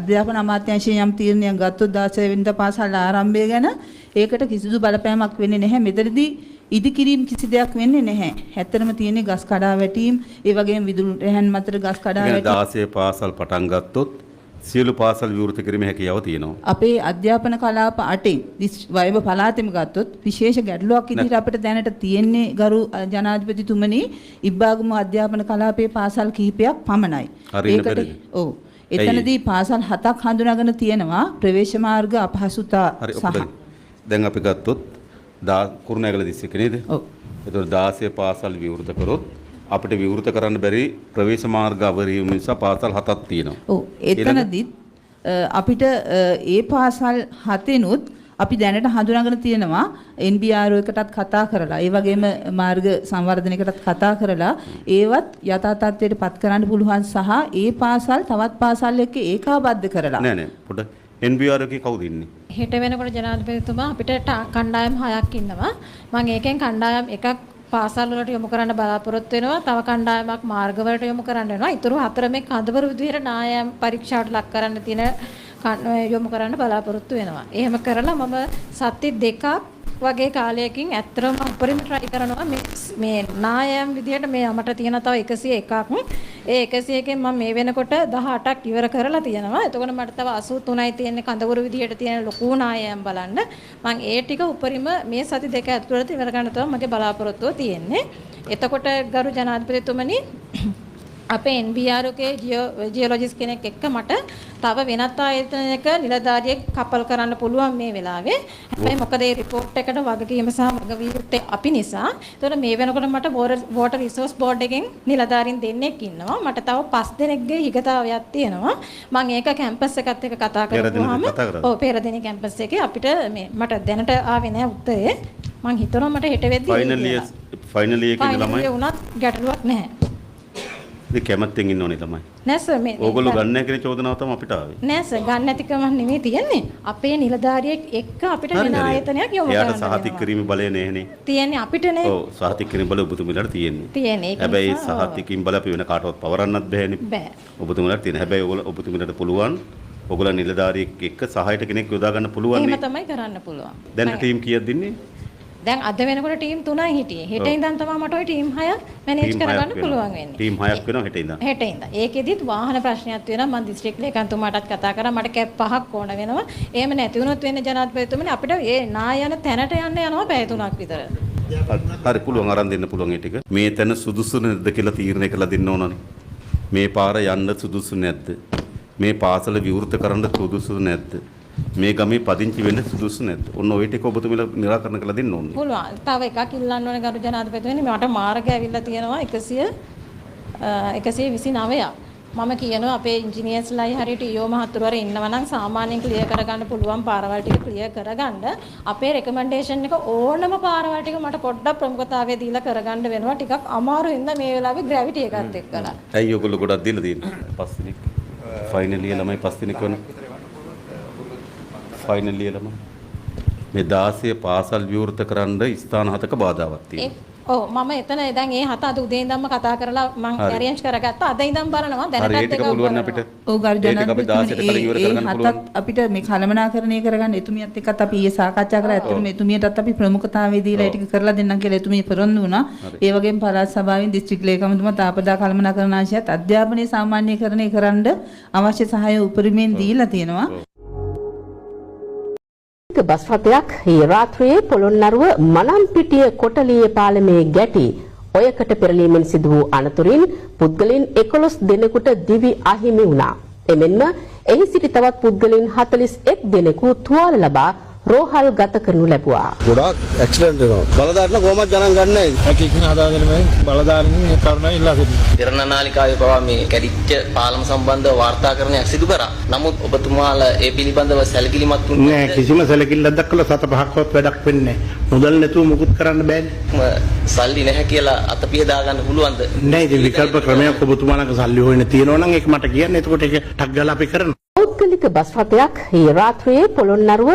අධ්‍යාපන අමාත්‍යාංශයෙන් යම් තීරණයක් ගත්තොත් 16 වෙනිදා පාසල් ආරම්භය ගැන ඒකට කිසිදු බලපෑමක් වෙන්නේ නැහැ. මෙතනදී ඉදිකිරීම කිසි දෙයක් වෙන්නේ නැහැ. ඇත්තටම තියෙන්නේ ගස් කඩා වැටීම්, ඒ වගේම විදුලි රැහන් මතට ගස් කඩා වැටීම්. 16 පාසල් පටන් ගත්තොත් සියලු පාසල් විවෘත කිරීමේ හැකියාව තියෙනවා. අපේ අධ්‍යාපන කලාප 8න් වයඹ පළාතෙම ගත්තොත් විශේෂ ගැටලුවක් ඉදිරියට අපිට දැනට තියෙන්නේ ගරු ජනාධිපතිතුමනි ඉබ්බාගම අධ්‍යාපන කලාපයේ පාසල් කිහිපයක් පමණයි. ඔව්. එතනදී පාසල් 7ක් හඳුනාගෙන තියෙනවා ප්‍රවේශ මාර්ග අපහසුතා සහ දැන් අපි ගත්තොත් කුරුණෑගල දිස්ත්‍රික්කේ නේද? ඔව්. ඒතකොට 16 පාසල් විවෘත කරොත් අපිට විවෘත කරන්න බැරි ප්‍රවේශ මාර්ග අවරීම නිසා පාසල් 7ක් තියෙනවා. ඔව්. එතනදිත් අපිට ඒ පාසල් 7ෙනුත් අපි දැනට හඳුනාගෙන තියෙනවා NBRO එකටත් කතා කරලා ඒ වගේම මාර්ග සංවර්ධනයකටත් කතා කරලා ඒවත් යථා තත්ත්වයට පත් කරන්න පුළුවන් සහ ඒ පාසල් තවත් පාසල් එක්ක ඒකාබද්ධ කරලා නෑ පොඩ NBRO එකේ කවුද ඉන්නේ? හෙට වෙනකොට ජනාධිපතිතුමා අපිට කණ්ඩායම් 6ක් ඉන්නවා. මම ඒකෙන් කණ්ඩායම් එකක් පාසල් වලට යොමු කරන්න බලාපොරොත්තු වෙනවා. තව කණ්ඩායමක් මාර්ග වලට යොමු කරන්න වෙනවා. ඊටු 4 මේ කඳවුරු විදිහට නායම් පරීක්ෂාවට ලක් කරන්න තියෙන යොමු කරන්න බලාපොරොත්තු වෙනවා. එහෙම කරලා මම සති 2ක් වගේ කාලයකින් ඇත්තටම උපරිම try කරනවා මේ නායම් විදිහට මේ අපට තියෙන තව 101ක්. ඒ 101කින් මම මේ වෙනකොට 18ක් ඉවර කරලා තියෙනවා. එතකොට මට තව 83යි තියෙන්නේ කඳවුරු විදිහට තියෙන ලොකු නායම් බලන්න. මම ඒ ටික උපරිම මේ සති 2 ඇතුළත ඉවර ගන්න තමයි මගේ බලාපොරොත්තුව තියෙන්නේ. එතකොට ගරු ජනාධිපතිතුමනි අපේ NBRO එකේ ජියොලොජිස්ට් කෙනෙක් එක්ක මට තව වෙනත් ආයතනයක නිලධාරියෙක් කපල් කරන්න පුළුවන් මේ වෙලාවේ. හැබැයි මොකද මේ report එකට වගකීම සහ වගවීම් අපි නිසා. ඒතකොට මේ වෙනකොට මට water resource board එකෙන් නිලධාරීන් දෙන්නෙක් ඉන්නවා. මට තව 5 දෙනෙක්ගේ හිගතාවයක් තියෙනවා. මම ඒක කැම්පස් එකත් එක්ක කතා කරපුවාම ඔව් පෙරදින කැම්පස් එකේ අපිට මේ මට දැනට ආවේ නැහැ උත්තරේ. මම හිතනවා මට හෙට වෙද්දී ෆයිනලි එකේ ළමයි උනත් ගැටලුවක් නැහැ. ඉතින් කැමැත්තෙන් ඉන්න ඕනේ ළමයි. නෑ සර් මේ ඕගොල්ලෝ ගන්න නැහැ කියන චෝදනාව තමයි අපිට ආවේ. නෑ සර් ගන්න නැතිකම නෙමෙයි තියෙන්නේ. අපේ නිලධාරියෙක් එක්ක අපිට වෙන ආයතනයක් යොමු කරන්න. එයාට සහතික කිරීමේ බලය නැහැනේ. තියෙන්නේ අපිට නේ. ඔව් සහතික කිරීමේ බලය ඔබතුමීලාට තියෙන්නේ. තියෙන්නේ. හැබැයි සහතිකින් බලය අපි වෙන කාටවත් පවරන්නත් බෑනේ. බෑ. ඔබතුමීලාට තියෙන. හැබැයි ඔබතුමීලාට පුළුවන් ඔයගොල්ලෝ නිලධාරියෙක් එක්ක සහායට කෙනෙක් යොදා ගන්න පුළුවන් නේ. එහෙම තමයි කරන්න පුළුවන්. දැන් ටීම් කීයක් දින්නේ? දැන් අද වෙනකොට ටීම් 3යි හිටියේ. හෙට ඉඳන් තමයි මට ওই ටීම් 6ක් මැනේජ් කරගන්න පුළුවන් වෙන්නේ. ටීම් 6ක් වෙනවා හෙට ඉඳන්. හෙට ඉඳන්. ඒකෙදිත් වාහන ප්‍රශ්නයක් වෙනවා. මම දිස්ත්‍රික් ලේකම්තුමාටත් කතා කරා. මට කැබ් 5ක් ඕන වෙනවා. එහෙම නැති වුණොත් වෙන්නේ ජනාධිපතිතුමනි අපිට ඒ නායන තැනට යන්න යනවා පැය 3ක් විතර. හරි පුළුවන් අරන් දෙන්න පුළුවන් ඒ ටික. මේ තැන සුදුසු නැද්ද කියලා තීරණය කරලා දෙන්න ඕනනේ. මේ පාර යන්න සුදුසු නැද්ද? මේ පාසල විවෘත කරන්න සුදුසු නැද්ද? මේ ගමේ පදිංචි වෙන්න සුදුසු නැද්ද? ඔන්න ඔය ටික ඔබතුමීලා निराකරණ කරලා දෙන්න ඕනේ. පුළුවන්. තව එකක් ඉල්ලන්න ඕනේ ගරු ජනාධිපතිතුමනි. මට මාර්ගය ඇවිල්ලා තියෙනවා 129ක්. මම කියනවා අපේ ඉංජිනේර්ස්ලායි හරියට ඊයෝ මහතුරුවර ඉන්නවා නම් සාමාන්‍යයෙන් ක්ලියර් කරගන්න පුළුවන් පාරවල් ටික ක්ලියර් කරගන්න. අපේ රෙකමෙන්ඩේෂන් එක ඕනම පාරවල් ටික මට පොඩ්ඩක් ප්‍රමුඛතාවය දීලා කරගන්න වෙනවා. ටිකක් අමාරු හින්දා මේ වෙලාවේ ග්‍රැවිටි එකත් එක්කලා. ඇයි ඔයගොල්ලෝ ගොඩක් දීලා තියෙන්නේ? 5 දිනක්. ෆයිනල් ඉයර් ළමයි 5 දිනක් වෙනවා. ෆයිනල් ඉයර් ළමයි. මේ 16 පාසල් විවෘත කරන්න ස්ථාන 7ක බාධාවක් තියෙනවා. ඔව් මම එතන දැන් ඒ 7 අද උදේ ඉඳන්ම කතා කරලා මම arrange කරගත්තා. අද ඉඳන් බලනවා දැනටත් ඒක පුළුවන් අපිට. ඔව් ගරු ජනාධිපතිතුමනි අපිට මේ කළමනාකරණය කරගන්න එතුමියත් එක්කත් අපි ඊයේ සාකච්ඡා කරා. ඇත්තටම එතුමියටත් අපි ප්‍රමුඛතාවය දීලා ඒ ටික කරලා දෙන්නම් කියලා එතුමිය පෙරොන්දු වුණා. ඒ වගේම පළාත් සභාවෙන් දිස්ත්‍රික් ලේකම්තුමා තාපදා කළමනාකරණාංශයත් අධ්‍යාපනයේ සාමාන්‍යකරණය කරන්න අවශ්‍ය සහාය උපරිමයෙන් දීලා තියෙනවා. බස් රථයක් ඊ රාත්‍රියේ පොළොන්නරුව මලම්පිටිය කොටලියේ පාලමේ ගැටි ඔයකට පෙරලීමෙන් සිදු වූ අනතුරින් පුද්ගලයන් 11 දෙනෙකුට දිවි අහිමි වුණා. එමෙන්ම එහි සිටි තවත් පුද්ගලයන් 41 දෙනෙකු තුවාල ලබා රෝහල් ගත කරනු ලැබුවා. ගොඩාක් ඇක්සිඩන්ට් වෙනවා. බලධාරීන් කොහොමද ගණන් ගන්නෑ? ඒකකින් හදාගෙන මේ බලධාරීන් මේ කරුණා ඉල්ලා සිටිනවා. තිරණ නාලිකාවේ පවා මේ කැඩිච්ච පාලම සම්බන්ධව වාර්තාකරණයක් සිදු කරා. නමුත් ඔබතුමාලා ඒ පිළිබඳව සැලකිලිමත් වුණේ නෑ. කිසිම සැලකිල්ලක් දක්වලා 7-5ක්වත් වැඩක් වෙන්නේ නෑ. මුදල් නැතුව මුකුත් කරන්න බෑනේ. සල්ලි නැහැ කියලා අතපිය දාගන්න පුළුවන්ද? නෑ. ඉතින් විකල්ප ක්‍රමයක් ඔබතුමාලගේ සල්ලි හොයන්න තියෙනවා නම් ඒක මට කියන්න. එතකොට ඒක ටක් ගාලා අපි කරනවා. පෞද්ගලික බස් රථයක් ඊ රාත්‍රියේ පොළොන්නරුව